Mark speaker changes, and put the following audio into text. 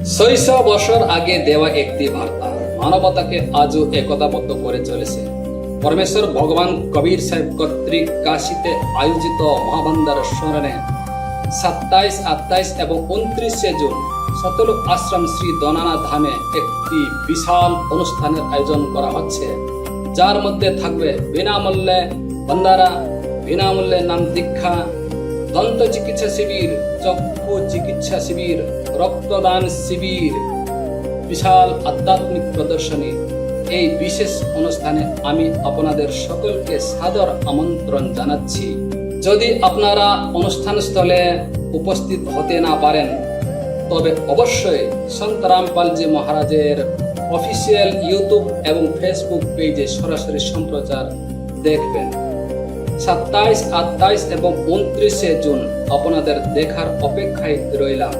Speaker 1: ৬০০ বছর আগে দেওয়া একটি বার্তা মানবতাকে আজও একতাবদ্ধ করে চলেছে। পরমেশ্বর ভগবান কবির সাহেব কর্তৃক কাশীতে আয়োজিত মহাবন্দার স্মরণে ২৭, ২৮ এবং ২৯ জুন সতলুক আশ্রম শ্রী দনানা ধামে একটি বিশাল অনুষ্ঠানের আয়োজন করা হচ্ছে, যার মধ্যে থাকবে বিনামূল্যে বন্দারা, বিনামূল্যে নাম দীক্ষা, দন্ত চিকিৎসা শিবির, চক্ষু চিকিৎসা শিবির, রক্তদান শিবির, বিশাল আধ্যাত্মিক প্রদর্শনী। এই বিশেষ অনুষ্ঠানে আমি আপনাদের সকলকে সাদর আমন্ত্রণ জানাচ্ছি। যদি আপনারা অনুষ্ঠানস্থলে উপস্থিত হতে না পারেন, তবে অবশ্যই সন্ত রামপালজি মহারাজের অফিসিয়াল ইউটিউব এবং ফেসবুক পেজে সরাসরি সম্প্রচার দেখবেন। ২৭, ২৮ এবং ২৯ জুন আপনাদের দেখার অপেক্ষায় রইলাম।